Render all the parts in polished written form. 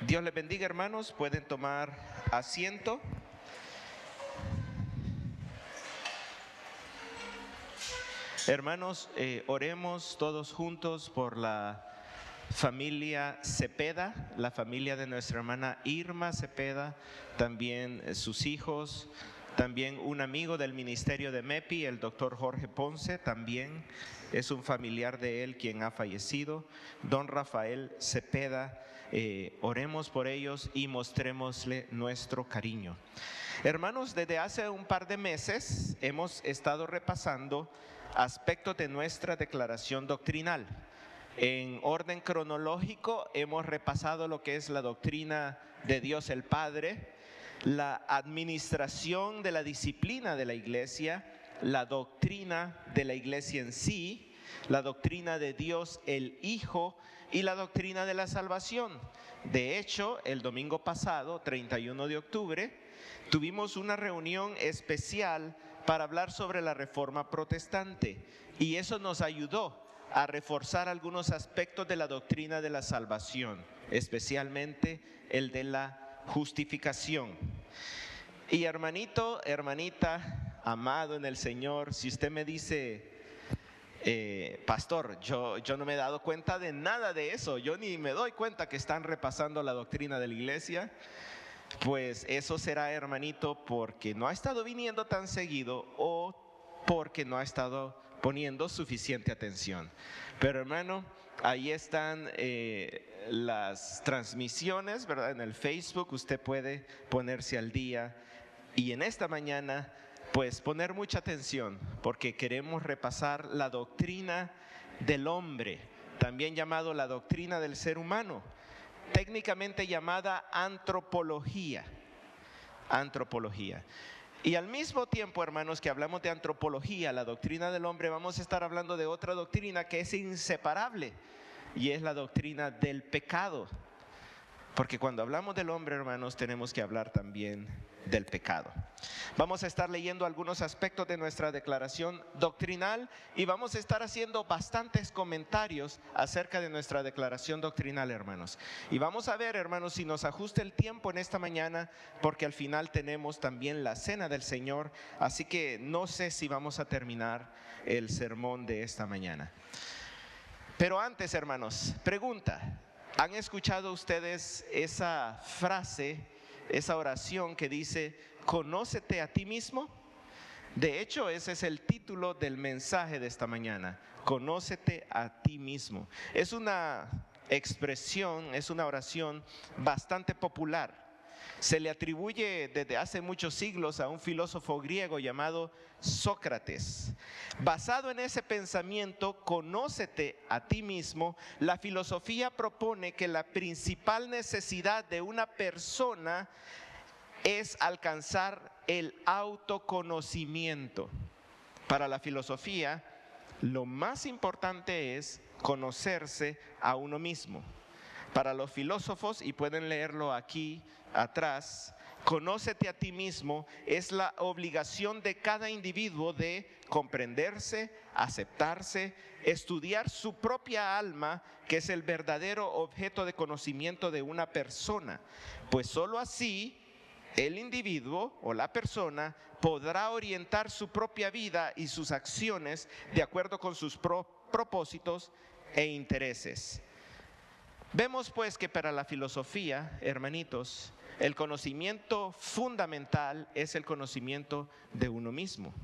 Dios les bendiga, hermanos. Pueden tomar asiento. Hermanos, oremos todos juntos por la familia Cepeda, la familia de nuestra hermana Irma Cepeda, también sus hijos, también un amigo del ministerio de MEPI, el doctor Jorge Ponce, también es un familiar de él quien ha fallecido, don Rafael Cepeda. Oremos por ellos y mostrémosle nuestro cariño. Hermanos, desde hace un par de meses hemos estado repasando aspectos de nuestra declaración doctrinal. En orden cronológico hemos repasado lo que es la doctrina de Dios el Padre, la administración de la disciplina de la iglesia, la doctrina de la iglesia en sí, la doctrina de Dios el Hijo y la doctrina de la salvación. De hecho, el domingo pasado, 31 de octubre, tuvimos una reunión especial para hablar sobre la Reforma Protestante y eso nos ayudó a reforzar algunos aspectos de la doctrina de la salvación, especialmente el de la justificación. Y hermanito, hermanita, amado en el Señor, si usted me dice, pastor, yo no me he dado cuenta de nada de eso, yo ni me doy cuenta que están repasando la doctrina de la iglesia, pues eso será, hermanito, porque no ha estado viniendo tan seguido o porque no ha estado poniendo suficiente atención. Pero hermano, ahí están las transmisiones, ¿verdad? En el Facebook usted puede ponerse al día y en esta mañana pues poner mucha atención porque queremos repasar la doctrina del hombre, también llamado la doctrina del ser humano, técnicamente llamada antropología. Y al mismo tiempo, hermanos, que hablamos de antropología, la doctrina del hombre, vamos a estar hablando de otra doctrina que es inseparable y es la doctrina del pecado. Porque cuando hablamos del hombre, hermanos, tenemos que hablar también del pecado. Vamos a estar leyendo algunos aspectos de nuestra declaración doctrinal y vamos a estar haciendo bastantes comentarios acerca de nuestra declaración doctrinal, hermanos. Y vamos a ver, hermanos, si nos ajusta el tiempo en esta mañana, porque al final tenemos también la cena del Señor, así que no sé si vamos a terminar el sermón de esta mañana. Pero antes, hermanos, pregunta. ¿Han escuchado ustedes esa frase, esa oración que dice, conócete a ti mismo? De hecho, ese es el título del mensaje de esta mañana, conócete a ti mismo. Es una expresión, es una oración bastante popular. Se le atribuye desde hace muchos siglos a un filósofo griego llamado Sócrates. Basado en ese pensamiento, conócete a ti mismo, la filosofía propone que la principal necesidad de una persona es alcanzar el autoconocimiento. Para la filosofía, lo más importante es conocerse a uno mismo. Para los filósofos, y pueden leerlo aquí atrás, conócete a ti mismo es la obligación de cada individuo de comprenderse, aceptarse, estudiar su propia alma, que es el verdadero objeto de conocimiento de una persona, pues sólo así el individuo o la persona podrá orientar su propia vida y sus acciones de acuerdo con sus propósitos e intereses. Vemos pues que para la filosofía, hermanitos, el conocimiento fundamental es el conocimiento de uno mismo.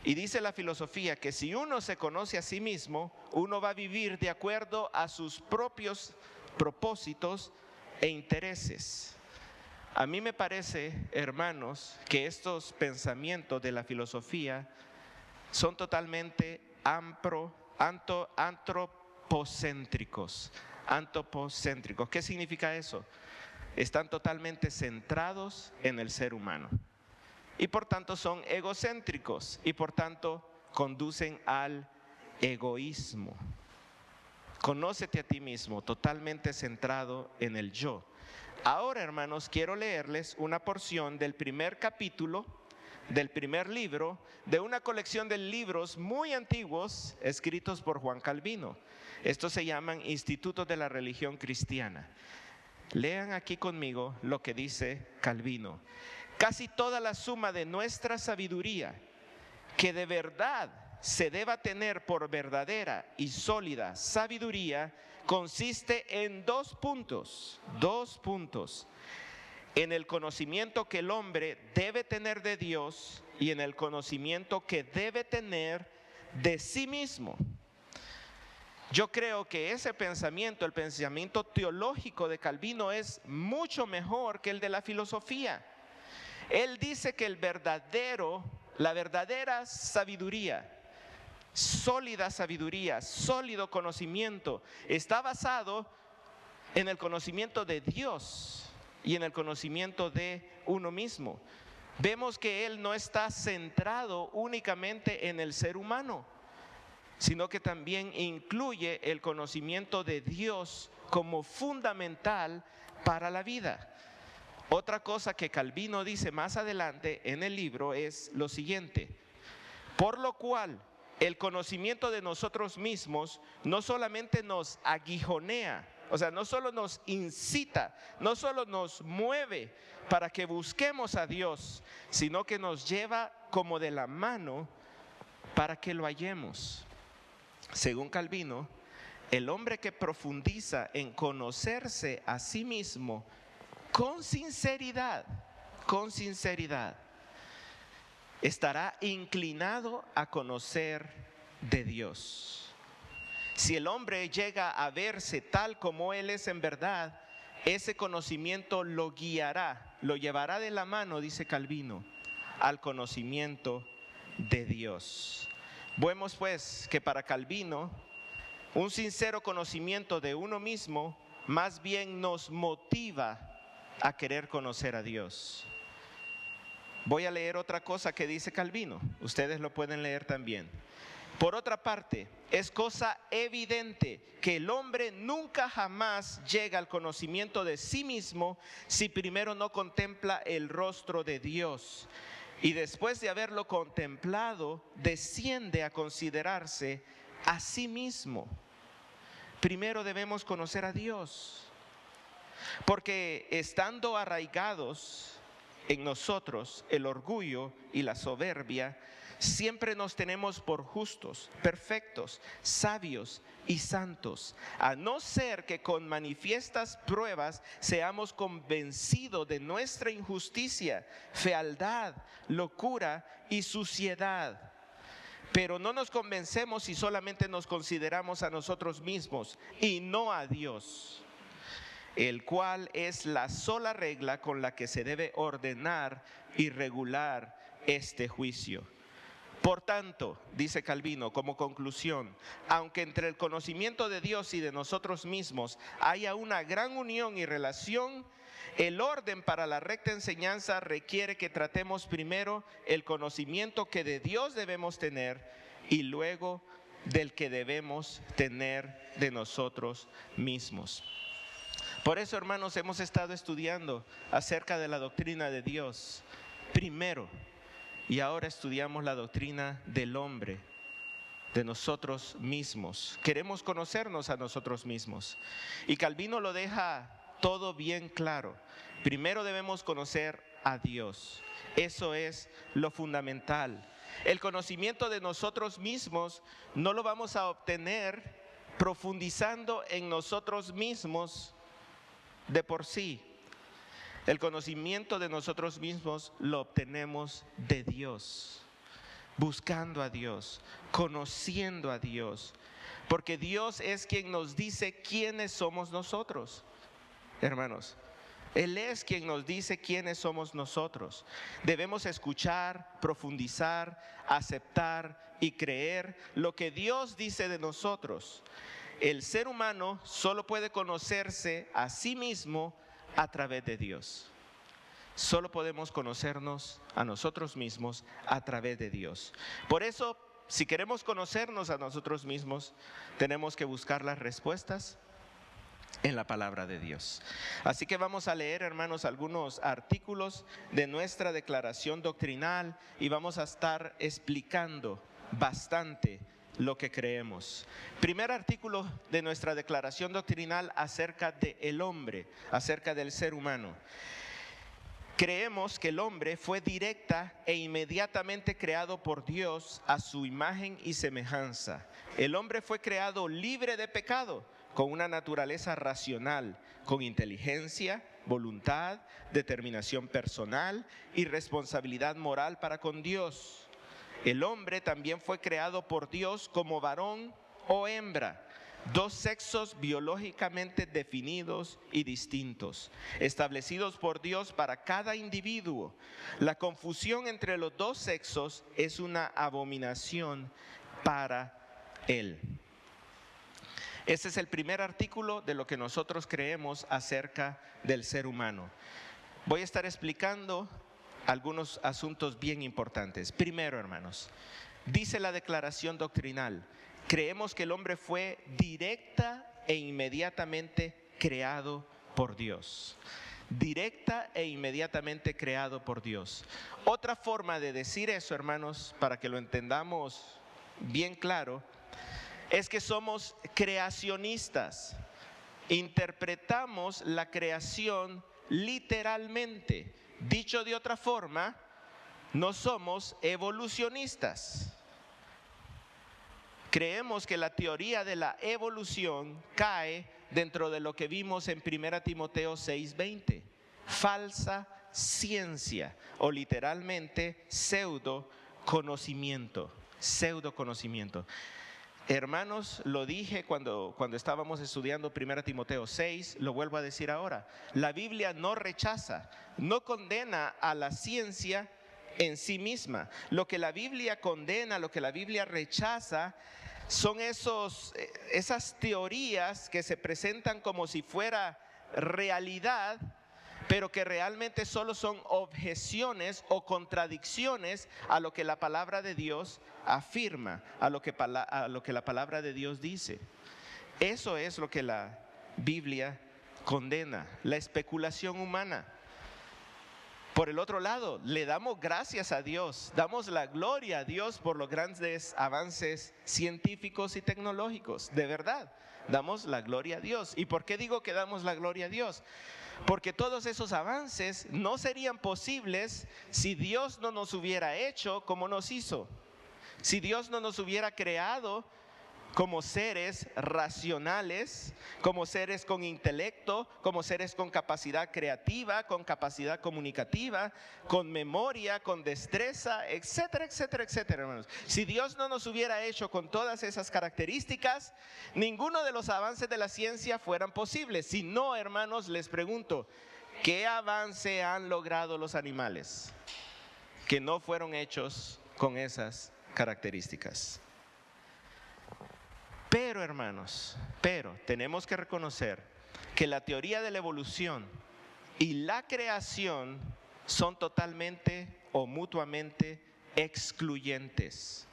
Y dice la filosofía que si uno se conoce a sí mismo, uno va a vivir de acuerdo a sus propios propósitos e intereses. A mí me parece, hermanos, que estos pensamientos de la filosofía son totalmente antropocéntricos. ¿Qué significa eso? Están totalmente centrados en el ser humano y por tanto son egocéntricos y por tanto conducen al egoísmo. Conócete a ti mismo, totalmente centrado en el yo. Ahora, hermanos, quiero leerles una porción del primer capítulo del primer libro de una colección de libros muy antiguos escritos por Juan Calvino. Estos se llaman Institutos de la Religión Cristiana. Lean aquí conmigo lo que dice Calvino. Casi toda la suma de nuestra sabiduría, que de verdad se deba tener por verdadera y sólida sabiduría, consiste en dos puntos. En el conocimiento que el hombre debe tener de Dios y en el conocimiento que debe tener de sí mismo. Yo creo que ese pensamiento, el pensamiento teológico de Calvino, es mucho mejor que el de la filosofía. Él dice que la verdadera sabiduría, sólida sabiduría, sólido conocimiento, está basado en el conocimiento de Dios y en el conocimiento de uno mismo. Vemos que él no está centrado únicamente en el ser humano, sino que también incluye el conocimiento de Dios como fundamental para la vida. Otra cosa que Calvino dice más adelante en el libro es lo siguiente: por lo cual el conocimiento de nosotros mismos no solamente nos aguijonea, o sea, no solo nos incita, no solo nos mueve para que busquemos a Dios, sino que nos lleva como de la mano para que lo hallemos. Según Calvino, el hombre que profundiza en conocerse a sí mismo con sinceridad, estará inclinado a conocer de Dios. Si el hombre llega a verse tal como él es en verdad, ese conocimiento lo guiará, lo llevará de la mano, dice Calvino, al conocimiento de Dios. Vemos pues que para Calvino, un sincero conocimiento de uno mismo más bien nos motiva a querer conocer a Dios. Voy a leer otra cosa que dice Calvino, ustedes lo pueden leer también. Por otra parte, es cosa evidente que el hombre nunca jamás llega al conocimiento de sí mismo si primero no contempla el rostro de Dios. Y después de haberlo contemplado, desciende a considerarse a sí mismo. Primero debemos conocer a Dios, porque estando arraigados en nosotros el orgullo y la soberbia, siempre nos tenemos por justos, perfectos, sabios y santos, a no ser que con manifiestas pruebas seamos convencidos de nuestra injusticia, fealdad, locura y suciedad. Pero no nos convencemos si solamente nos consideramos a nosotros mismos y no a Dios, el cual es la sola regla con la que se debe ordenar y regular este juicio. Por tanto, dice Calvino como conclusión, aunque entre el conocimiento de Dios y de nosotros mismos haya una gran unión y relación, el orden para la recta enseñanza requiere que tratemos primero el conocimiento que de Dios debemos tener y luego del que debemos tener de nosotros mismos. Por eso, hermanos, hemos estado estudiando acerca de la doctrina de Dios primero. Y ahora estudiamos la doctrina del hombre, de nosotros mismos. Queremos conocernos a nosotros mismos. Y Calvino lo deja todo bien claro. Primero debemos conocer a Dios. Eso es lo fundamental. El conocimiento de nosotros mismos no lo vamos a obtener profundizando en nosotros mismos de por sí. El conocimiento de nosotros mismos lo obtenemos de Dios, buscando a Dios, conociendo a Dios, porque Dios es quien nos dice quiénes somos nosotros, hermanos. Él es quien nos dice quiénes somos nosotros. Debemos escuchar, profundizar, aceptar y creer lo que Dios dice de nosotros. El ser humano solo puede conocerse a sí mismo a través de Dios. Solo podemos conocernos a nosotros mismos a través de Dios. Por eso, si queremos conocernos a nosotros mismos, tenemos que buscar las respuestas en la palabra de Dios. Así que vamos a leer, hermanos, algunos artículos de nuestra declaración doctrinal y vamos a estar explicando bastante lo que creemos. Primer artículo de nuestra declaración doctrinal acerca del hombre, acerca del ser humano. Creemos que el hombre fue directa e inmediatamente creado por Dios a su imagen y semejanza. El hombre fue creado libre de pecado, con una naturaleza racional, con inteligencia, voluntad, determinación personal y responsabilidad moral para con Dios. El hombre también fue creado por Dios como varón o hembra, dos sexos biológicamente definidos y distintos, establecidos por Dios para cada individuo. La confusión entre los dos sexos es una abominación para Él. Este es el primer artículo de lo que nosotros creemos acerca del ser humano. Voy a estar explicando algunos asuntos bien importantes. Primero, hermanos, dice la declaración doctrinal: creemos que el hombre fue directa e inmediatamente creado por Dios. Directa e inmediatamente creado por Dios. Otra forma de decir eso, hermanos, para que lo entendamos bien claro, es que somos creacionistas. Interpretamos la creación literalmente. Dicho de otra forma, no somos evolucionistas. Creemos que la teoría de la evolución cae dentro de lo que vimos en 1 Timoteo 6:20. Falsa ciencia, o literalmente pseudo conocimiento. Hermanos, lo dije cuando estábamos estudiando 1 Timoteo 6, lo vuelvo a decir ahora. La Biblia no rechaza, no condena a la ciencia en sí misma. Lo que la Biblia condena, lo que la Biblia rechaza, son esas teorías que se presentan como si fuera realidad, pero que realmente solo son objeciones o contradicciones a lo que la palabra de Dios afirma, a lo que la palabra de Dios dice. Eso es lo que la Biblia condena, la especulación humana. Por el otro lado, le damos gracias a Dios, damos la gloria a Dios por los grandes avances científicos y tecnológicos. De verdad, damos la gloria a Dios. ¿Y por qué digo que damos la gloria a Dios? Porque todos esos avances no serían posibles si Dios no nos hubiera hecho como nos hizo. Si Dios no nos hubiera creado como seres racionales, como seres con intelecto, como seres con capacidad creativa, con capacidad comunicativa, con memoria, con destreza, etcétera, etcétera, etcétera, hermanos. Si Dios no nos hubiera hecho con todas esas características, ninguno de los avances de la ciencia fueran posibles. Si no, hermanos, les pregunto, ¿qué avance han logrado los animales que no fueron hechos con esas características? Pero, hermanos, tenemos que reconocer que la teoría de la evolución y la creación son totalmente o mutuamente excluyentes.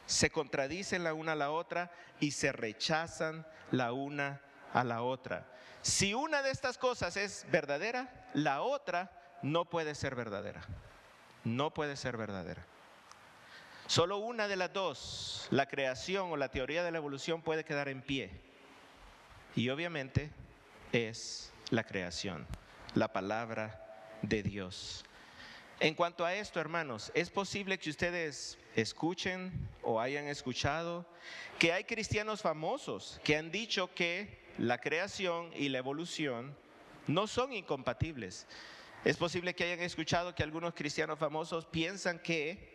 Se contradicen la una a la otra y se rechazan la una a la otra. Si una de estas cosas es verdadera, la otra no puede ser verdadera. No puede ser verdadera. Solo una de las dos, la creación o la teoría de la evolución, puede quedar en pie. Y obviamente es la creación, la palabra de Dios. En cuanto a esto, hermanos, es posible que ustedes escuchen o hayan escuchado que hay cristianos famosos que han dicho que la creación y la evolución no son incompatibles. Es posible que hayan escuchado que algunos cristianos famosos piensan que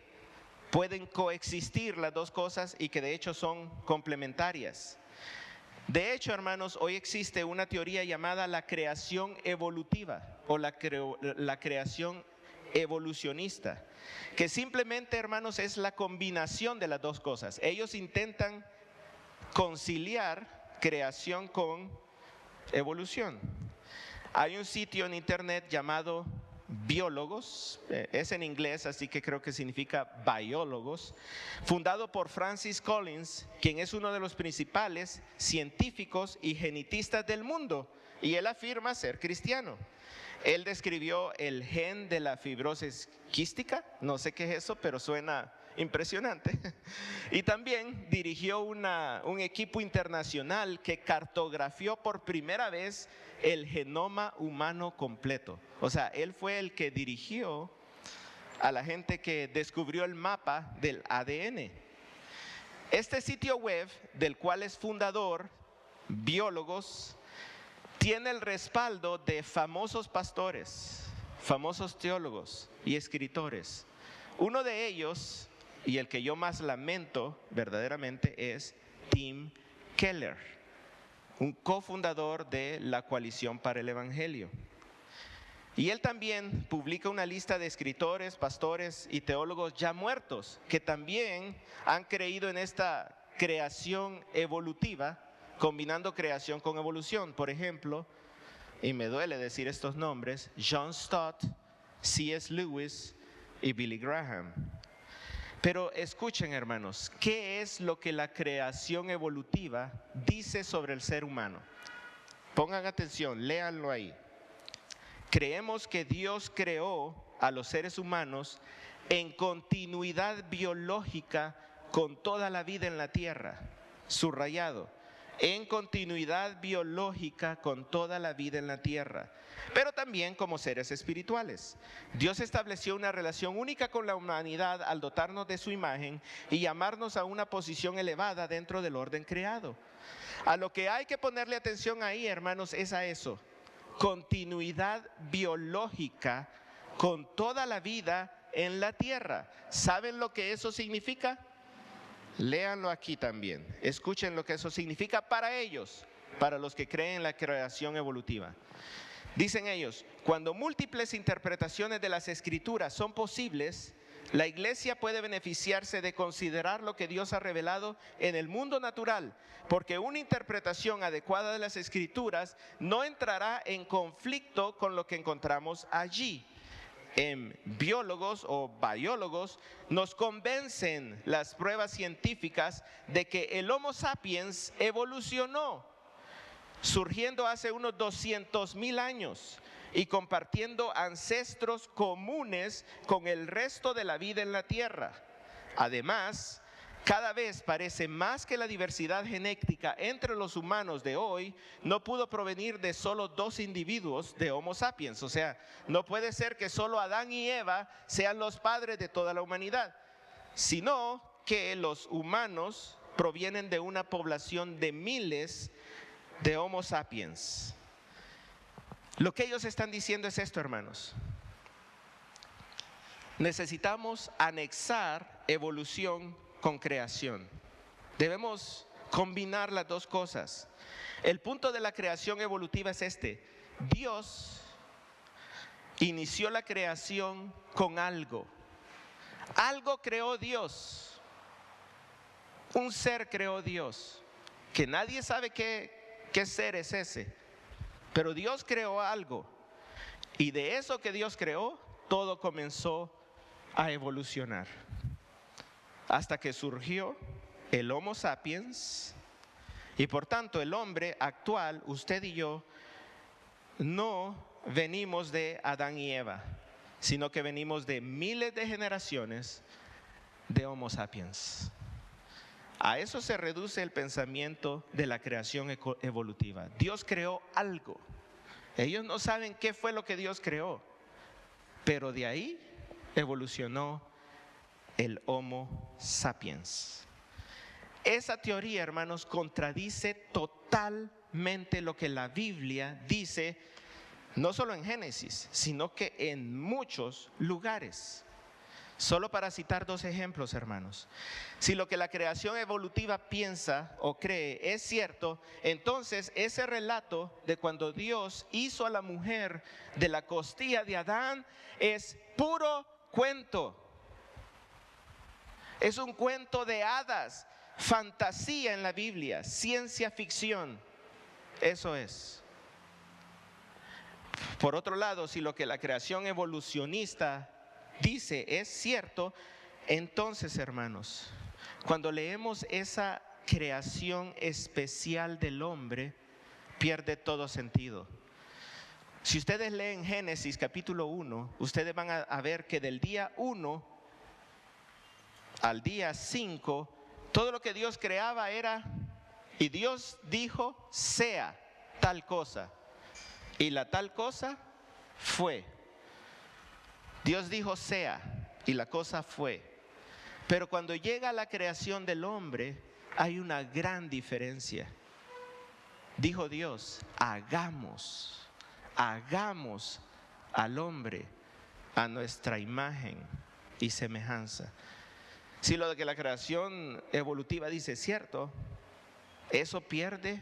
pueden coexistir las dos cosas y que de hecho son complementarias. De hecho, hermanos, hoy existe una teoría llamada la creación evolutiva o la creación evolucionista, que simplemente, hermanos, es la combinación de las dos cosas. Ellos intentan conciliar creación con evolución. Hay un sitio en internet llamado Biólogos, es en inglés, así que creo que significa biólogos, fundado por Francis Collins, quien es uno de los principales científicos y genetistas del mundo, y él afirma ser cristiano. Él describió el gen de la fibrosis quística, no sé qué es eso, pero suena impresionante. Y también dirigió un equipo internacional que cartografió por primera vez el genoma humano completo. O sea, él fue el que dirigió a la gente que descubrió el mapa del ADN. Este sitio web, del cual es fundador, biólogos, tiene el respaldo de famosos pastores, famosos teólogos y escritores. Uno de ellos, y el que yo más lamento verdaderamente, es Tim Keller, un cofundador de la Coalición para el Evangelio. Y él también publica una lista de escritores, pastores y teólogos ya muertos que también han creído en esta creación evolutiva, combinando creación con evolución. Por ejemplo, y me duele decir estos nombres, John Stott, C.S. Lewis y Billy Graham. Pero escuchen, hermanos, ¿qué es lo que la creación evolutiva dice sobre el ser humano? Pongan atención, léanlo ahí. Creemos que Dios creó a los seres humanos en continuidad biológica con toda la vida en la tierra. Subrayado, en continuidad biológica con toda la vida en la tierra, pero también como seres espirituales. Dios estableció una relación única con la humanidad al dotarnos de su imagen y llamarnos a una posición elevada dentro del orden creado. A lo que hay que ponerle atención ahí, hermanos, es a eso. Continuidad biológica con toda la vida en la tierra. ¿Saben lo que eso significa? Léanlo aquí también. Escuchen lo que eso significa para ellos, para los que creen en la creación evolutiva. Dicen ellos, cuando múltiples interpretaciones de las Escrituras son posibles, la iglesia puede beneficiarse de considerar lo que Dios ha revelado en el mundo natural, porque una interpretación adecuada de las Escrituras no entrará en conflicto con lo que encontramos allí. En biólogos o biólogos nos convencen las pruebas científicas de que el Homo sapiens evolucionó, surgiendo hace unos 200,000 años y compartiendo ancestros comunes con el resto de la vida en la tierra. Además, cada vez parece más que la diversidad genética entre los humanos de hoy no pudo provenir de solo 2 individuos de Homo sapiens. O sea, no puede ser que solo Adán y Eva sean los padres de toda la humanidad, sino que los humanos provienen de una población de miles de Homo sapiens. Lo que ellos están diciendo es esto, hermanos. Necesitamos anexar evolución con creación. Debemos combinar las dos cosas. El punto de la creación evolutiva es este: Dios inició la creación con algo. Algo creó Dios. Un ser creó Dios, que nadie sabe qué ser es ese. Pero Dios creó algo. Y de eso que Dios creó, todo comenzó a evolucionar. Hasta que surgió el Homo sapiens. Y por tanto el hombre actual, usted y yo, no venimos de Adán y Eva, sino que venimos de miles de generaciones de Homo sapiens. A eso se reduce el pensamiento de la creación evolutiva. Dios creó algo. Ellos no saben qué fue lo que Dios creó, pero de ahí evolucionó el Homo sapiens. Esa teoría, hermanos, contradice totalmente lo que la Biblia dice, no solo en Génesis, sino que en muchos lugares. Solo para citar 2 ejemplos, hermanos. Si lo que la creación evolutiva piensa o cree es cierto, entonces ese relato de cuando Dios hizo a la mujer de la costilla de Adán es puro cuento. Es un cuento de hadas, fantasía en la Biblia, ciencia ficción. Eso es. Por otro lado, si lo que la creación evolucionista dice es cierto, entonces, hermanos, cuando leemos esa creación especial del hombre, pierde todo sentido. Si ustedes leen Génesis capítulo 1, ustedes van a ver que del día 1 al día 5, todo lo que Dios creaba era, y Dios dijo, sea tal cosa. Y la tal cosa fue. Dios dijo, sea, y la cosa fue. Pero cuando llega la creación del hombre, hay una gran diferencia. Dijo Dios, hagamos al hombre a nuestra imagen y semejanza. Si lo de que la creación evolutiva dice cierto, eso pierde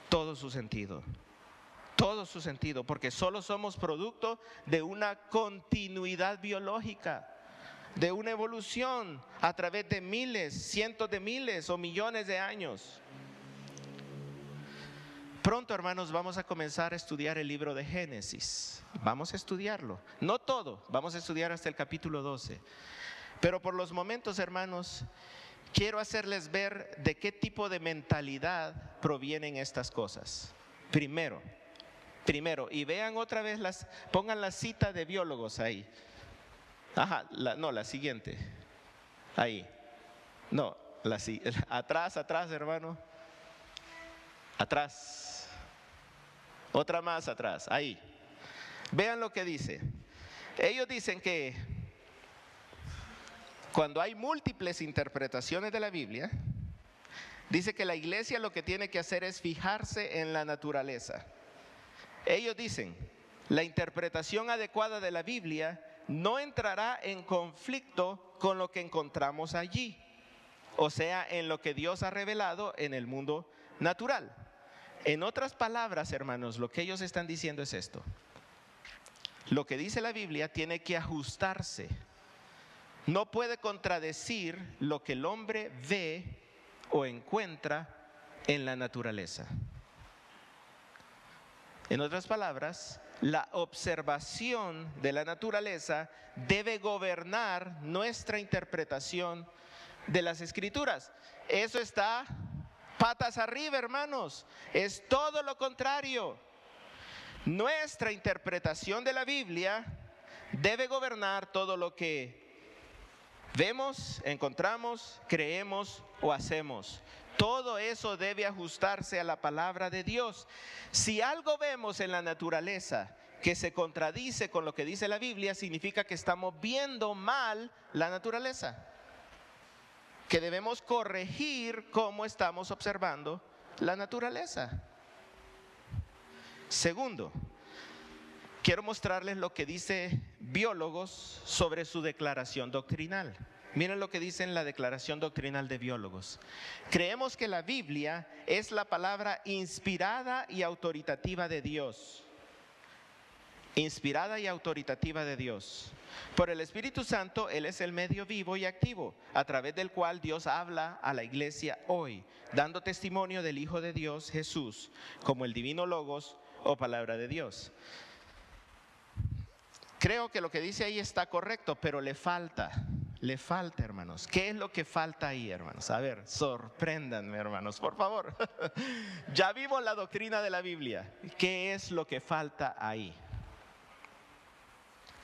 todo su sentido. Todo su sentido, porque solo somos producto de una continuidad biológica, de una evolución a través de miles, cientos de miles o millones de años. Pronto, hermanos, vamos a comenzar a estudiar el libro de Génesis. Vamos a estudiarlo, no todo, vamos a estudiar hasta el capítulo 12. Pero por los momentos, hermanos, quiero hacerles ver de qué tipo de mentalidad provienen estas cosas. Primero, y vean otra vez, pongan la cita de biólogos ahí. La siguiente. Ahí. No, atrás, hermano. Atrás. Otra más atrás, ahí. Vean lo que dice. Ellos dicen que cuando hay múltiples interpretaciones de la Biblia, dice que la iglesia lo que tiene que hacer es fijarse en la naturaleza. Ellos dicen, la interpretación adecuada de la Biblia no entrará en conflicto con lo que encontramos allí, o sea, en lo que Dios ha revelado en el mundo natural. En otras palabras, hermanos, lo que ellos están diciendo es esto: lo que dice la Biblia tiene que ajustarse, no puede contradecir lo que el hombre ve o encuentra en la naturaleza. En otras palabras, la observación de la naturaleza debe gobernar nuestra interpretación de las Escrituras. Eso está patas arriba, hermanos. Es todo lo contrario. Nuestra interpretación de la Biblia debe gobernar todo lo que vemos, encontramos, creemos o hacemos. Todo eso debe ajustarse a la palabra de Dios. Si algo vemos en la naturaleza que se contradice con lo que dice la Biblia, significa que estamos viendo mal la naturaleza, que debemos corregir cómo estamos observando la naturaleza. Segundo, quiero mostrarles lo que dice biólogos sobre su declaración doctrinal. Miren lo que dice en la declaración doctrinal de biólogos. Creemos que la Biblia es la palabra inspirada y autoritativa de Dios. Inspirada y autoritativa de Dios. Por el Espíritu Santo, Él es el medio vivo y activo, a través del cual Dios habla a la iglesia hoy, dando testimonio del Hijo de Dios, Jesús, como el divino Logos o palabra de Dios. Creo que lo que dice ahí está correcto, pero le falta, hermanos. ¿Qué es lo que falta ahí, hermanos? A ver, sorpréndanme, hermanos, por favor. Ya vimos la doctrina de la Biblia. ¿Qué es lo que falta ahí?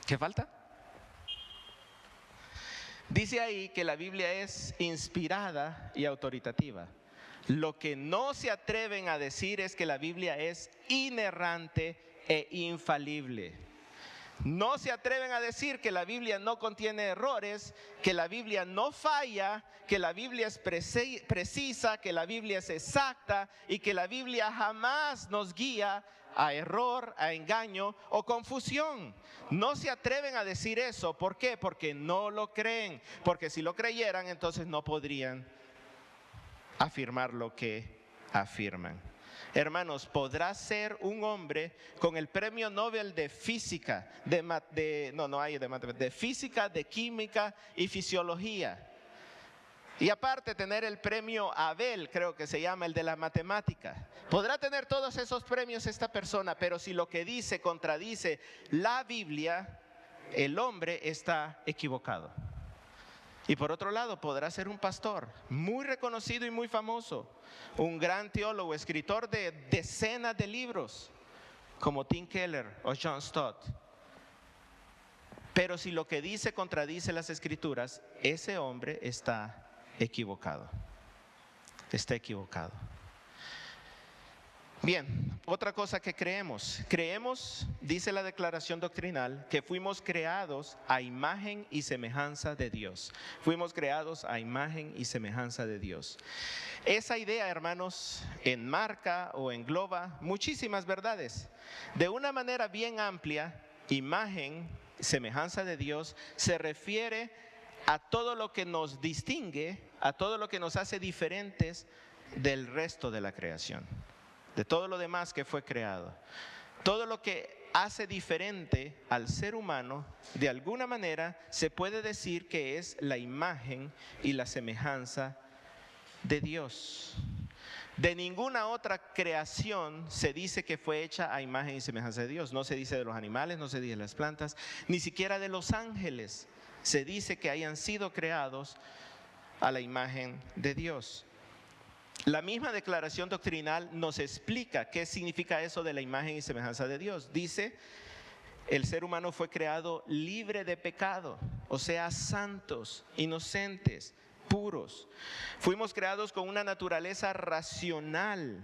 ¿Qué falta? Dice ahí que la Biblia es inspirada y autoritativa. Lo que no se atreven a decir es que la Biblia es inerrante e infalible. No se atreven a decir que la Biblia no contiene errores, que la Biblia no falla, que la Biblia es precisa, que la Biblia es exacta y que la Biblia jamás nos guía a error, a engaño o confusión. No se atreven a decir eso. ¿Por qué? Porque no lo creen. Porque si lo creyeran, entonces no podrían afirmar lo que afirman. Hermanos, podrá ser un hombre con el premio Nobel de física, de física, de química y fisiología. Y aparte tener el premio Abel, creo que se llama, el de la matemática. Podrá tener todos esos premios esta persona, pero si lo que dice contradice la Biblia, el hombre está equivocado. Y por otro lado, podrá ser un pastor muy reconocido y muy famoso, un gran teólogo, escritor de decenas de libros, como Tim Keller o John Stott. Pero si lo que dice contradice las Escrituras, ese hombre está equivocado. Está equivocado. Bien, otra cosa que creemos. Creemos, dice la declaración doctrinal, que fuimos creados a imagen y semejanza de Dios. Fuimos creados a imagen y semejanza de Dios. Esa idea, hermanos, enmarca o engloba muchísimas verdades. De una manera bien amplia, imagen, semejanza de Dios, se refiere a todo lo que nos distingue, a todo lo que nos hace diferentes del resto de la creación, de todo lo demás que fue creado. Todo lo que hace diferente al ser humano, de alguna manera se puede decir que es la imagen y la semejanza de Dios. De ninguna otra creación se dice que fue hecha a imagen y semejanza de Dios. No se dice de los animales, no se dice de las plantas, ni siquiera de los ángeles. Se dice que hayan sido creados a la imagen de Dios. La misma declaración doctrinal nos explica qué significa eso de la imagen y semejanza de Dios. Dice, el ser humano fue creado libre de pecado, o sea, santos, inocentes, puros. Fuimos creados con una naturaleza racional,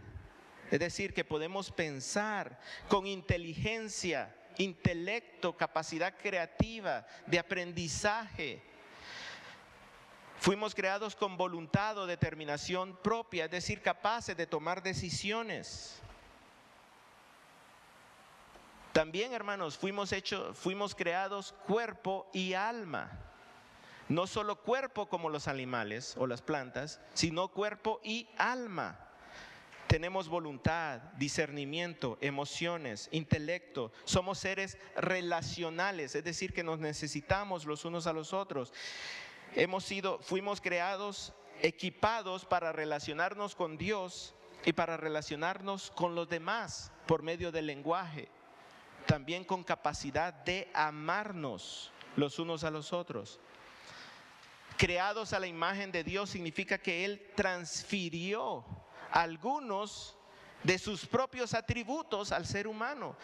es decir, que podemos pensar con inteligencia, intelecto, capacidad creativa, de aprendizaje. Fuimos creados con voluntad o determinación propia, es decir, capaces de tomar decisiones. También, hermanos, fuimos creados cuerpo y alma. No solo cuerpo como los animales o las plantas, sino cuerpo y alma. Tenemos voluntad, discernimiento, emociones, intelecto. Somos seres relacionales, es decir, que nos necesitamos los unos a los otros. Fuimos creados, equipados para relacionarnos con Dios y para relacionarnos con los demás por medio del lenguaje. También con capacidad de amarnos los unos a los otros. Creados a la imagen de Dios significa que Él transfirió algunos de sus propios atributos al ser humano.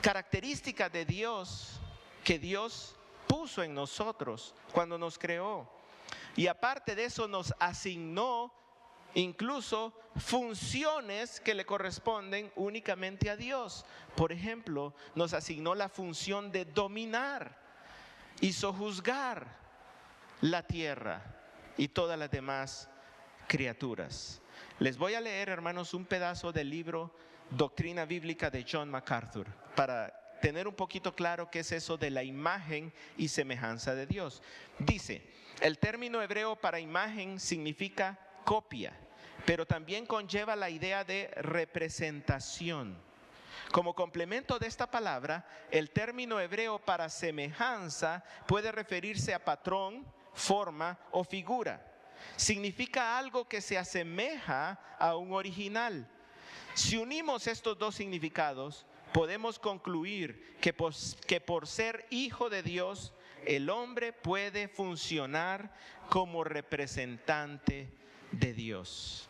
Características de Dios que Dios puso en nosotros cuando nos creó. Y aparte de eso nos asignó incluso funciones que le corresponden únicamente a Dios. Por ejemplo, nos asignó la función de dominar y sojuzgar la tierra y todas las demás criaturas. Les voy a leer, hermanos, un pedazo del libro Doctrina Bíblica de John MacArthur para tener un poquito claro qué es eso de la imagen y semejanza de Dios. Dice, el término hebreo para imagen significa copia, pero también conlleva la idea de representación. Como complemento de esta palabra, el término hebreo para semejanza puede referirse a patrón, forma o figura. Significa algo que se asemeja a un original. Si unimos estos dos significados, podemos concluir que por ser hijo de Dios, el hombre puede funcionar como representante de Dios.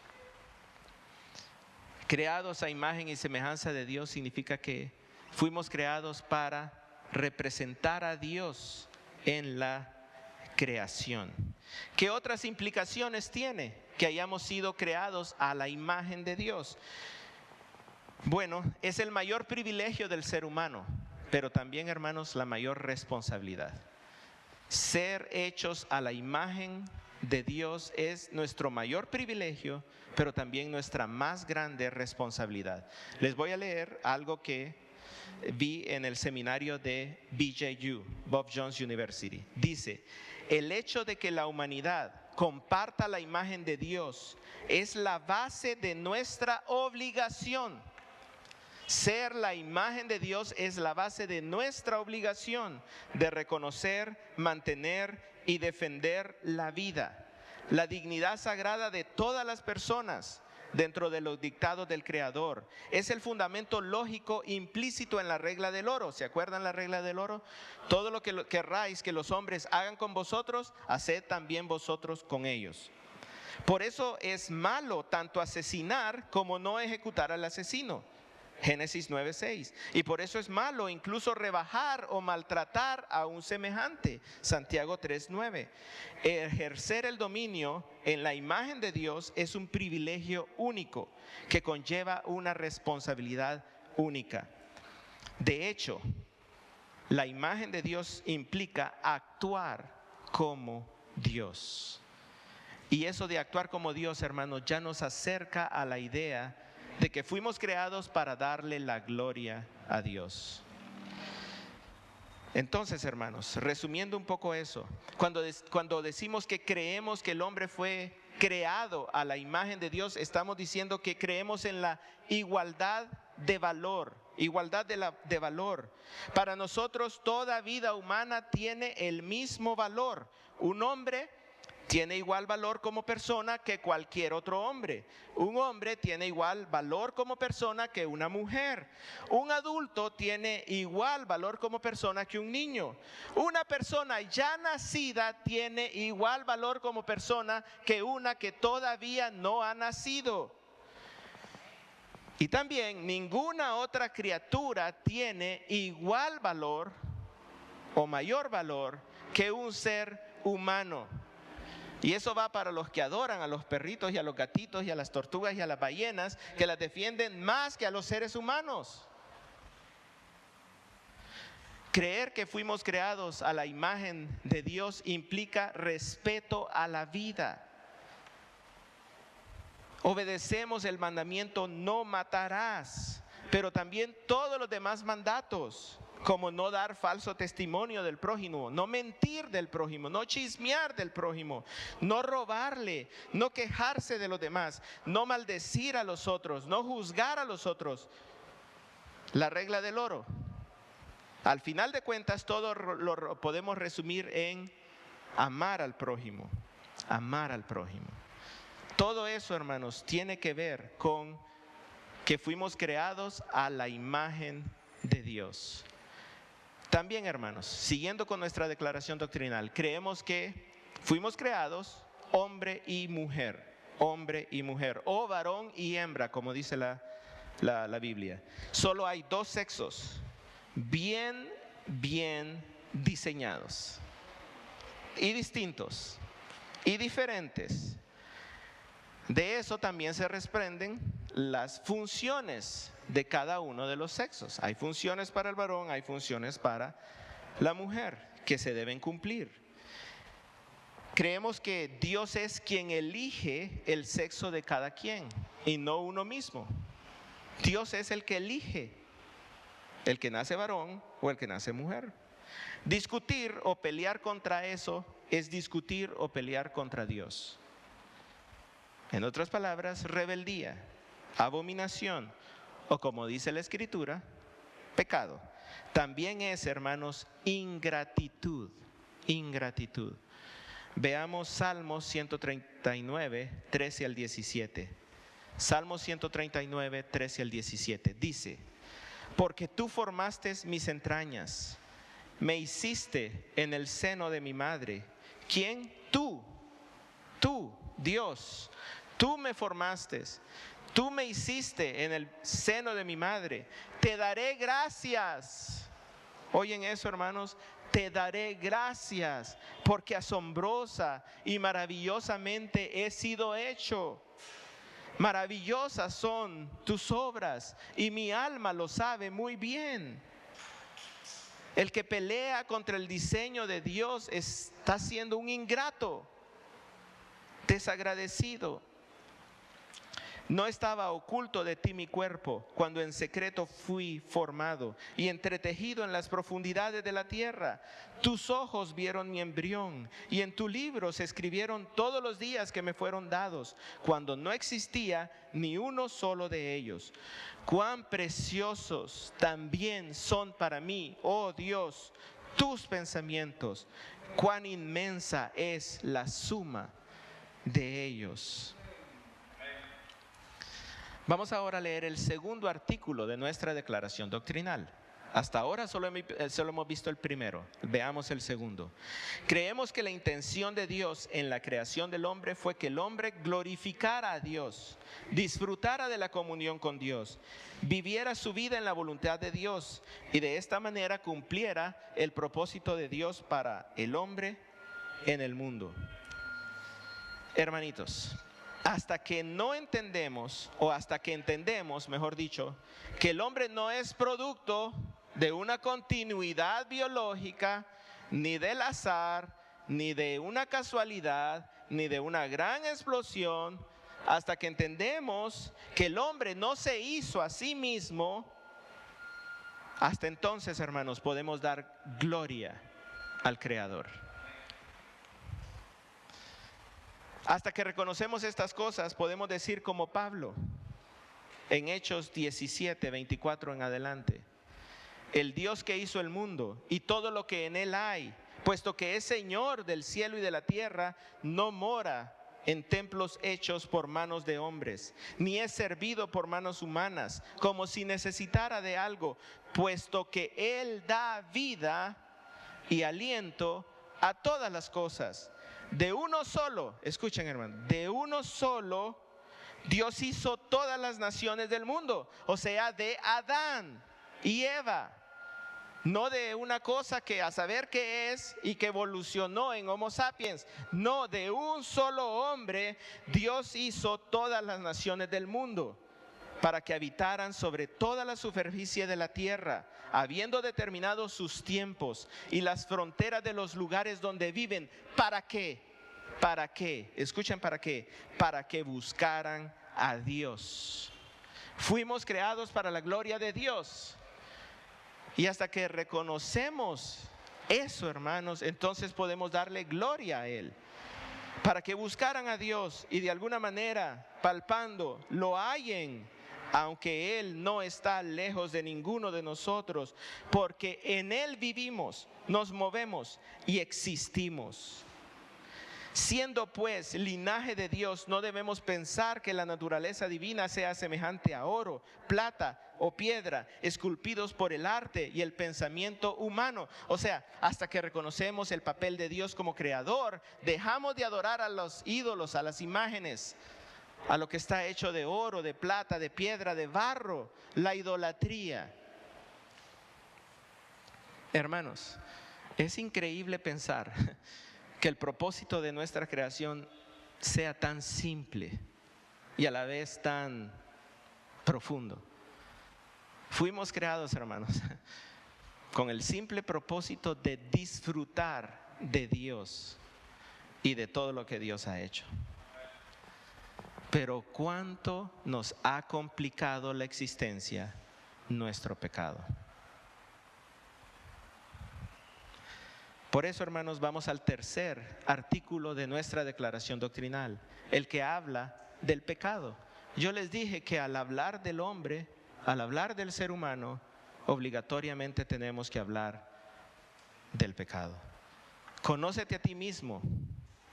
Creados a imagen y semejanza de Dios significa que fuimos creados para representar a Dios en la creación. ¿Qué otras implicaciones tiene que hayamos sido creados a la imagen de Dios? Bueno, es el mayor privilegio del ser humano, pero también, hermanos, la mayor responsabilidad. Ser hechos a la imagen de Dios es nuestro mayor privilegio, pero también nuestra más grande responsabilidad. Les voy a leer algo que vi en el seminario de BJU, Bob Jones University. Dice, el hecho de que la humanidad comparta la imagen de Dios es la base de nuestra obligación. Ser la imagen de Dios es la base de nuestra obligación de reconocer, mantener y defender la vida, la dignidad sagrada de todas las personas dentro de los dictados del Creador. Es el fundamento lógico implícito en la regla del oro. ¿Se acuerdan la regla del oro? Todo lo que querráis que los hombres hagan con vosotros, haced también vosotros con ellos. Por eso es malo tanto asesinar como no ejecutar al asesino. Génesis 9:6. Y por eso es malo incluso rebajar o maltratar a un semejante. Santiago 3:9. Ejercer el dominio en la imagen de Dios es un privilegio único que conlleva una responsabilidad única. De hecho, la imagen de Dios implica actuar como Dios. Y eso de actuar como Dios, hermanos, ya nos acerca a la idea de que fuimos creados para darle la gloria a Dios. Entonces, hermanos, resumiendo un poco eso, cuando decimos que creemos que el hombre fue creado a la imagen de Dios, estamos diciendo que creemos en la igualdad de valor. Igualdad de valor. Para nosotros toda vida humana tiene el mismo valor. Un hombre tiene igual valor como persona que cualquier otro hombre. Un hombre tiene igual valor como persona que una mujer. Un adulto tiene igual valor como persona que un niño. Una persona ya nacida tiene igual valor como persona que una que todavía no ha nacido. Y también ninguna otra criatura tiene igual valor o mayor valor que un ser humano. Y eso va para los que adoran a los perritos y a los gatitos y a las tortugas y a las ballenas, que las defienden más que a los seres humanos. Creer que fuimos creados a la imagen de Dios implica respeto a la vida. Obedecemos el mandamiento no matarás, pero también todos los demás mandatos, como no dar falso testimonio del prójimo, no mentir del prójimo, no chismear del prójimo, no robarle, no quejarse de los demás, no maldecir a los otros, no juzgar a los otros. La regla del oro. Al final de cuentas, todo lo podemos resumir en amar al prójimo, amar al prójimo. Todo eso, hermanos, tiene que ver con que fuimos creados a la imagen de Dios. También, hermanos, siguiendo con nuestra declaración doctrinal, creemos que fuimos creados hombre y mujer, o varón y hembra, como dice la Biblia. Solo hay dos sexos, bien diseñados, y distintos, y diferentes. De eso también se desprenden las funciones de cada uno de los sexos. Hay funciones para el varón, hay funciones para la mujer que se deben cumplir. Creemos que Dios es quien elige el sexo de cada quien y no uno mismo. Dios es el que elige el que nace varón o el que nace mujer. Discutir o pelear contra eso es discutir o pelear contra Dios. En otras palabras, rebeldía, abominación, o como dice la Escritura, pecado. También es, hermanos, ingratitud. Veamos Salmos 139, 13 al 17. Salmos 139, 13 al 17. Dice: porque tú formaste mis entrañas, me hiciste en el seno de mi madre. ¿Quién? Tú, Dios. Tú me formaste, tú me hiciste en el seno de mi madre. Te daré gracias. Oyen eso, hermanos. Te daré gracias porque asombrosa y maravillosamente he sido hecho. Maravillosas son tus obras y mi alma lo sabe muy bien. El que pelea contra el diseño de Dios está siendo un ingrato, desagradecido. No estaba oculto de ti mi cuerpo cuando en secreto fui formado y entretejido en las profundidades de la tierra. Tus ojos vieron mi embrión y en tu libro se escribieron todos los días que me fueron dados, cuando no existía ni uno solo de ellos. Cuán preciosos también son para mí, oh Dios, tus pensamientos. Cuán inmensa es la suma de ellos. Vamos ahora a leer el segundo artículo de nuestra declaración doctrinal. Hasta ahora solo hemos visto el primero. Veamos el segundo. Creemos que la intención de Dios en la creación del hombre fue que el hombre glorificara a Dios, disfrutara de la comunión con Dios, viviera su vida en la voluntad de Dios y de esta manera cumpliera el propósito de Dios para el hombre en el mundo. Hermanitos, hasta que no entendemos, o hasta que entendemos, mejor dicho, que el hombre no es producto de una continuidad biológica, ni del azar, ni de una casualidad, ni de una gran explosión, hasta que entendemos que el hombre no se hizo a sí mismo, hasta entonces, hermanos, podemos dar gloria al Creador. Hasta que reconocemos estas cosas, podemos decir como Pablo, en Hechos 17, 24 en adelante: el Dios que hizo el mundo y todo lo que en él hay, puesto que es Señor del cielo y de la tierra, no mora en templos hechos por manos de hombres, ni es servido por manos humanas, como si necesitara de algo, puesto que Él da vida y aliento a todas las cosas. De uno solo, escuchen hermano, de uno solo Dios hizo todas las naciones del mundo, o sea, de Adán y Eva. No de una cosa que a saber qué es y que evolucionó en Homo sapiens. No, de un solo hombre Dios hizo todas las naciones del mundo para que habitaran sobre toda la superficie de la tierra, habiendo determinado sus tiempos y las fronteras de los lugares donde viven. ¿Para qué? ¿Para qué? Escuchen, ¿para qué? Para que buscaran a Dios. Fuimos creados para la gloria de Dios. Y hasta que reconocemos eso, hermanos, entonces podemos darle gloria a Él. Para que buscaran a Dios y de alguna manera, palpando, lo hallen, aunque Él no está lejos de ninguno de nosotros, porque en Él vivimos, nos movemos y existimos. Siendo pues linaje de Dios, no debemos pensar que la naturaleza divina sea semejante a oro, plata o piedra, esculpidos por el arte y el pensamiento humano. O sea, hasta que reconocemos el papel de Dios como creador, dejamos de adorar a los ídolos, a las imágenes, a lo que está hecho de oro, de plata, de piedra, de barro, la idolatría. Hermanos, es increíble pensar que el propósito de nuestra creación sea tan simple y a la vez tan profundo. Fuimos creados, hermanos, con el simple propósito de disfrutar de Dios y de todo lo que Dios ha hecho. Pero cuánto nos ha complicado la existencia nuestro pecado. Por eso, hermanos, vamos al tercer artículo de nuestra declaración doctrinal, el que habla del pecado. Yo les dije que al hablar del hombre, al hablar del ser humano, obligatoriamente tenemos que hablar del pecado. Conócete a ti mismo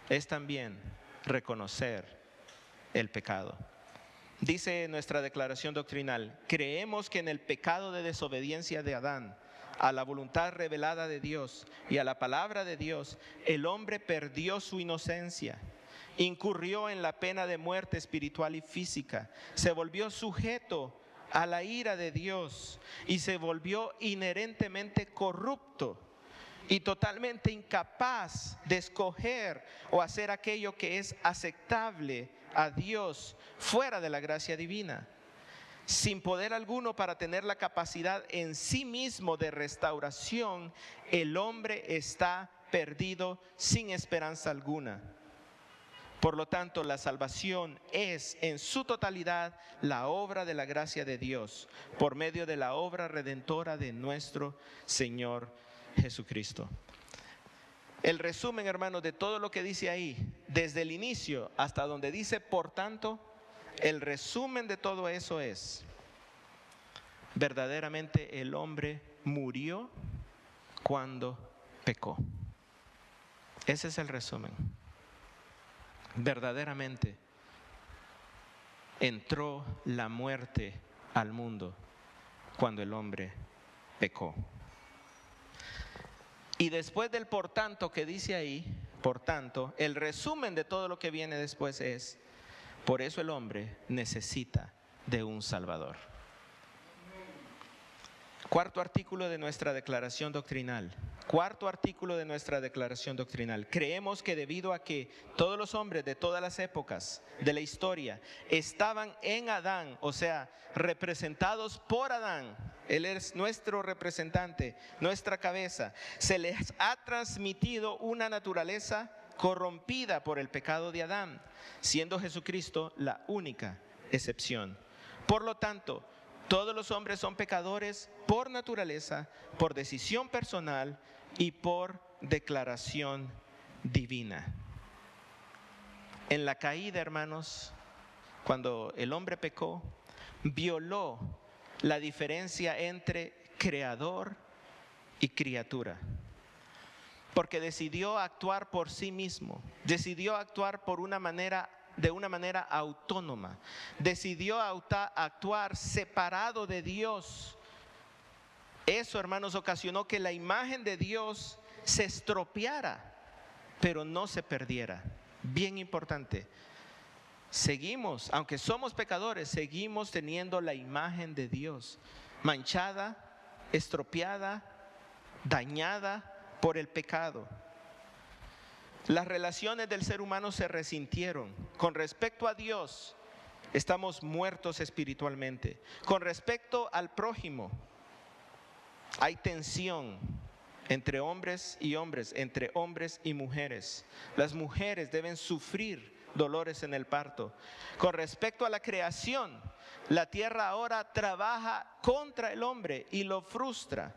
es también reconocer el pecado. Dice nuestra declaración doctrinal: creemos que en el pecado de desobediencia de Adán a la voluntad revelada de Dios y a la palabra de Dios, el hombre perdió su inocencia, incurrió en la pena de muerte espiritual y física, se volvió sujeto a la ira de Dios y se volvió inherentemente corrupto y totalmente incapaz de escoger o hacer aquello que es aceptable a Dios fuera de la gracia divina. Sin poder alguno para tener la capacidad en sí mismo de restauración, el hombre está perdido sin esperanza alguna. Por lo tanto, la salvación es en su totalidad la obra de la gracia de Dios, por medio de la obra redentora de nuestro Señor Jesucristo. El resumen, hermanos, de todo lo que dice ahí, desde el inicio hasta donde dice por tanto, el resumen de todo eso es: verdaderamente el hombre murió cuando pecó. Ese es el resumen. Verdaderamente entró la muerte al mundo cuando el hombre pecó. Y después del por tanto que dice ahí, por tanto, el resumen de todo lo que viene después es: por eso el hombre necesita de un Salvador. Cuarto artículo de nuestra declaración doctrinal. Creemos que debido a que todos los hombres de todas las épocas de la historia estaban en Adán, o sea, representados por Adán, él es nuestro representante, nuestra cabeza, se les ha transmitido una naturaleza corrompida por el pecado de Adán, siendo Jesucristo la única excepción. Por lo tanto, todos los hombres son pecadores por naturaleza, por decisión personal y por declaración divina. En la caída, hermanos, cuando el hombre pecó, violó la diferencia entre creador y criatura, porque decidió actuar por sí mismo, decidió actuar de una manera autónoma, decidió actuar separado de Dios. Eso, hermanos, ocasionó que la imagen de Dios se estropeara, pero no se perdiera. Bien importante. Seguimos, aunque somos pecadores, seguimos teniendo la imagen de Dios manchada, estropeada, dañada por el pecado. Las relaciones del ser humano se resintieron. Con respecto a Dios, estamos muertos espiritualmente. Con respecto al prójimo, hay tensión entre hombres y hombres, entre hombres y mujeres. Las mujeres deben sufrir dolores en el parto. Con respecto a la creación, la tierra ahora trabaja contra el hombre y lo frustra.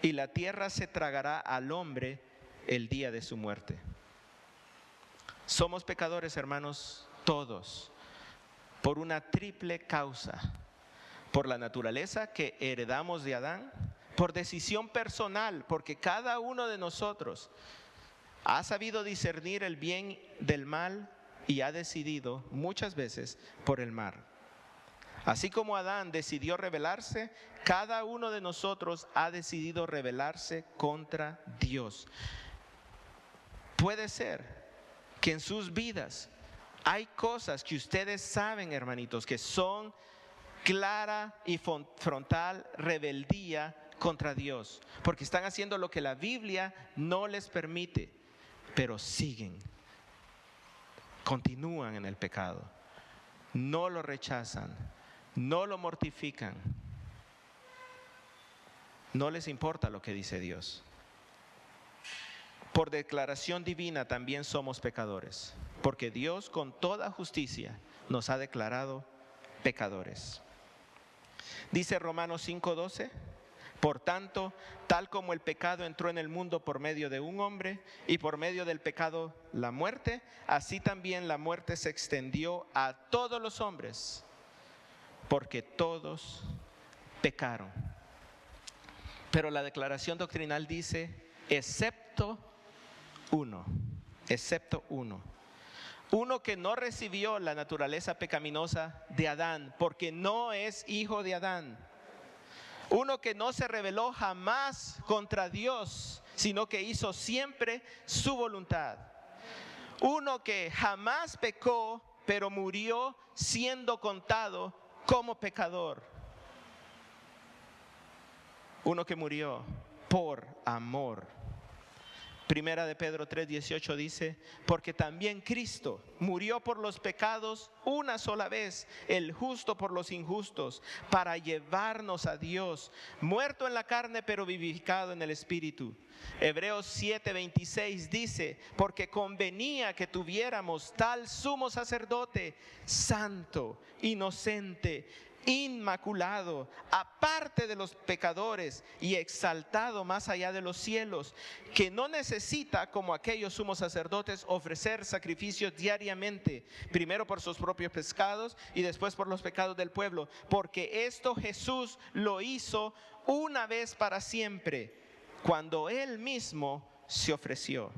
Y la tierra se tragará al hombre el día de su muerte. Somos pecadores, hermanos, todos, por una triple causa: por la naturaleza que heredamos de Adán, por decisión personal, porque cada uno de nosotros ha sabido discernir el bien del mal y ha decidido muchas veces por el mal. Así como Adán decidió rebelarse, cada uno de nosotros ha decidido rebelarse contra Dios. Puede ser que en sus vidas hay cosas que ustedes saben, hermanitos, que son clara y frontal rebeldía contra Dios, porque están haciendo lo que la Biblia no les permite, pero siguen, continúan en el pecado, no lo rechazan, no lo mortifican, no les importa lo que dice Dios. Por declaración divina también somos pecadores, porque Dios con toda justicia nos ha declarado pecadores. Dice Romanos 5:12: por tanto, tal como el pecado entró en el mundo por medio de un hombre, y por medio del pecado la muerte, así también la muerte se extendió a todos los hombres, porque todos pecaron. Pero la declaración doctrinal dice: excepto uno, uno que no recibió la naturaleza pecaminosa de Adán, porque no es hijo de Adán. Uno que no se rebeló jamás contra Dios, sino que hizo siempre su voluntad. Uno que jamás pecó, pero murió siendo contado como pecador. Uno que murió por amor. Primera de Pedro 3:18 dice: porque también Cristo murió por los pecados una sola vez, el justo por los injustos, para llevarnos a Dios, muerto en la carne pero vivificado en el Espíritu. Hebreos 7:26 dice: porque convenía que tuviéramos tal sumo sacerdote, santo, inocente, inmaculado, aparte de los pecadores y exaltado más allá de los cielos, que no necesita, como aquellos sumos sacerdotes, ofrecer sacrificios diariamente, primero por sus propios pecados y después por los pecados del pueblo, porque esto Jesús lo hizo una vez para siempre, cuando Él mismo se ofreció.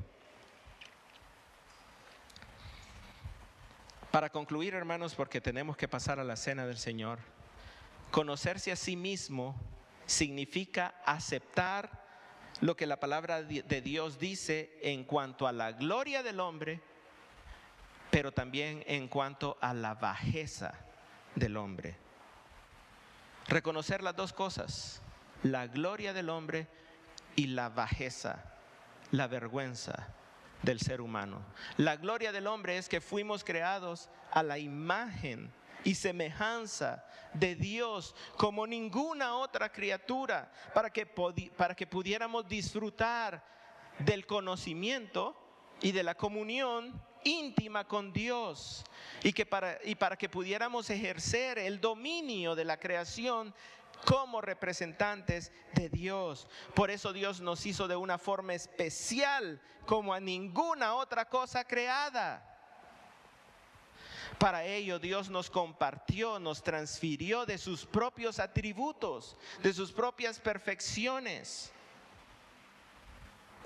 Para concluir, hermanos, porque tenemos que pasar a la cena del Señor, conocerse a sí mismo significa aceptar lo que la palabra de Dios dice en cuanto a la gloria del hombre, pero también en cuanto a la bajeza del hombre. Reconocer las dos cosas, la gloria del hombre y la bajeza, la vergüenza del ser humano. La gloria del hombre es que fuimos creados a la imagen y semejanza de Dios como ninguna otra criatura, para que pudiéramos disfrutar del conocimiento y de la comunión íntima con Dios, y para que pudiéramos ejercer el dominio de la creación como representantes de Dios. Por eso Dios nos hizo de una forma especial, como a ninguna otra cosa creada. Para ello Dios nos compartió, nos transfirió de sus propios atributos, de sus propias perfecciones.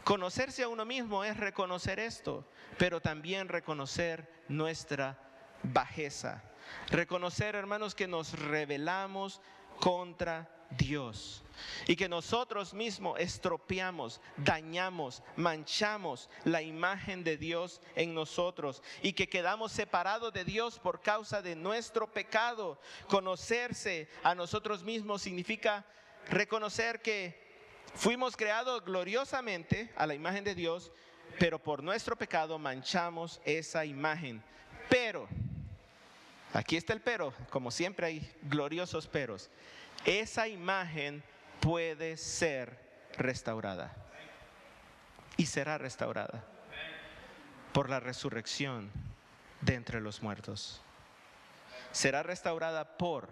Conocerse a uno mismo es reconocer esto, pero también reconocer nuestra bajeza. Reconocer, hermanos, que nos rebelamos contra Dios y que nosotros mismos estropeamos, dañamos, manchamos la imagen de Dios en nosotros, y que quedamos separados de Dios por causa de nuestro pecado. Conocerse a nosotros mismos significa reconocer que fuimos creados gloriosamente a la imagen de Dios, pero por nuestro pecado manchamos esa imagen. Pero, aquí está el pero, como siempre hay gloriosos peros, esa imagen puede ser restaurada y será restaurada por la resurrección de entre los muertos. Será restaurada por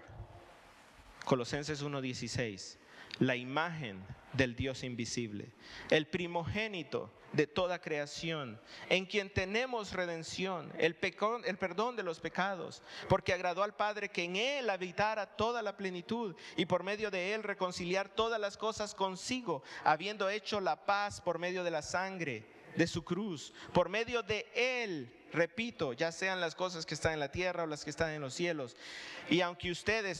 Colosenses 1:16, la imagen del Dios invisible, el primogénito de toda creación, en quien tenemos redención, el perdón de los pecados, porque agradó al Padre que en Él habitara toda la plenitud, y por medio de Él reconciliar todas las cosas consigo, habiendo hecho la paz por medio de la sangre de su cruz. Por medio de Él, repito, ya sean las cosas que están en la tierra o las que están en los cielos. Y aunque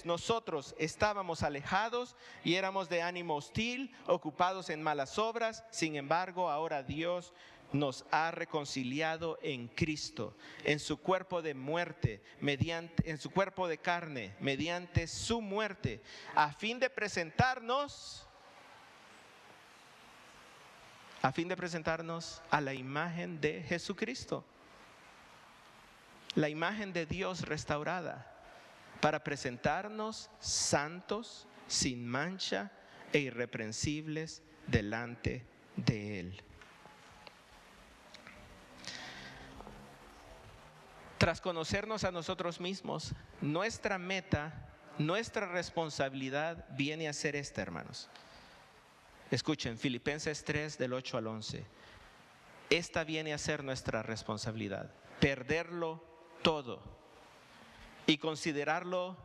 nosotros estábamos alejados y éramos de ánimo hostil, ocupados en malas obras, sin embargo ahora Dios nos ha reconciliado en Cristo, en su cuerpo de muerte, en su cuerpo de carne, mediante su muerte, a fin de presentarnos a la imagen de Jesucristo, la imagen de Dios restaurada, para presentarnos santos, sin mancha e irreprensibles delante de Él. Tras conocernos a nosotros mismos, nuestra meta, nuestra responsabilidad viene a ser esta, hermanos. Escuchen, Filipenses 3 del 8 al 11. Esta viene a ser nuestra responsabilidad: perderlo todo y considerarlo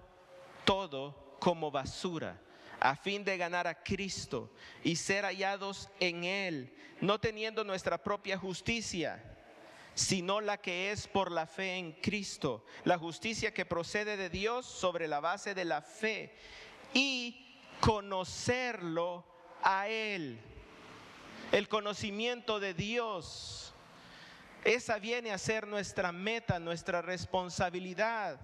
todo como basura, a fin de ganar a Cristo y ser hallados en Él, no teniendo nuestra propia justicia, sino la que es por la fe en Cristo, la justicia que procede de Dios sobre la base de la fe, y conocerlo a Él. El conocimiento de Dios, esa viene a ser nuestra meta, nuestra responsabilidad.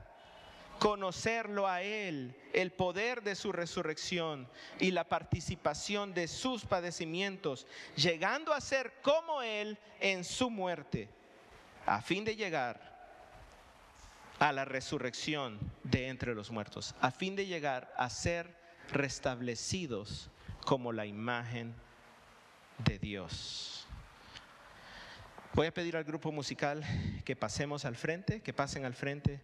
Conocerlo a Él, el poder de su resurrección y la participación de sus padecimientos, llegando a ser como Él en su muerte, a fin de llegar a la resurrección de entre los muertos, a fin de llegar a ser restablecidos como la imagen de Dios. Voy a pedir al grupo musical que pasemos al frente, que pasen al frente,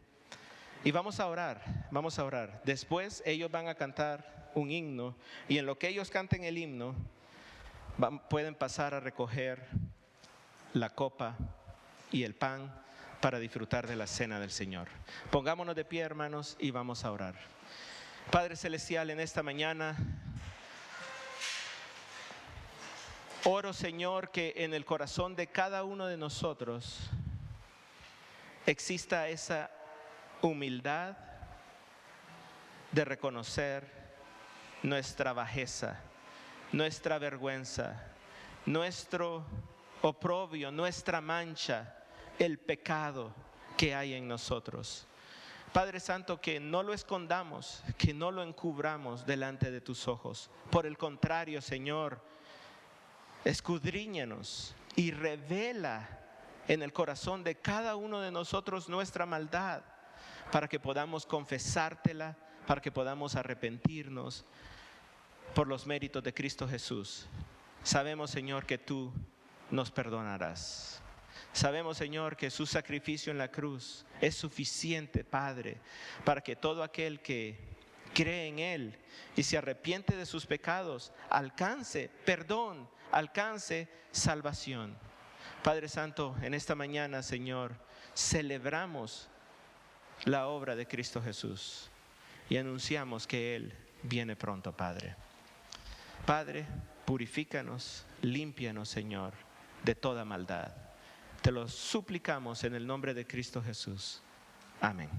y vamos a orar. Después ellos van a cantar un himno, y en lo que ellos canten el himno, pueden pasar a recoger la copa y el pan para disfrutar de la cena del Señor. Pongámonos de pie, hermanos, y vamos a orar. Padre Celestial, en esta mañana oro, Señor, que en el corazón de cada uno de nosotros exista esa humildad de reconocer nuestra bajeza, nuestra vergüenza, nuestro oprobio, nuestra mancha, el pecado que hay en nosotros. Padre Santo, que no lo escondamos, que no lo encubramos delante de tus ojos. Por el contrario, Señor, escudriñanos y revela en el corazón de cada uno de nosotros nuestra maldad, para que podamos confesártela, para que podamos arrepentirnos por los méritos de Cristo Jesús. Sabemos, Señor, que tú nos perdonarás. Sabemos, Señor, que su sacrificio en la cruz es suficiente, Padre, para que todo aquel que cree en Él y se arrepiente de sus pecados alcance perdón, alcance salvación. Padre Santo, en esta mañana, Señor, celebramos la obra de Cristo Jesús y anunciamos que Él viene pronto, Padre. Padre, purifícanos, límpianos, Señor, de toda maldad. Te lo suplicamos en el nombre de Cristo Jesús. Amén.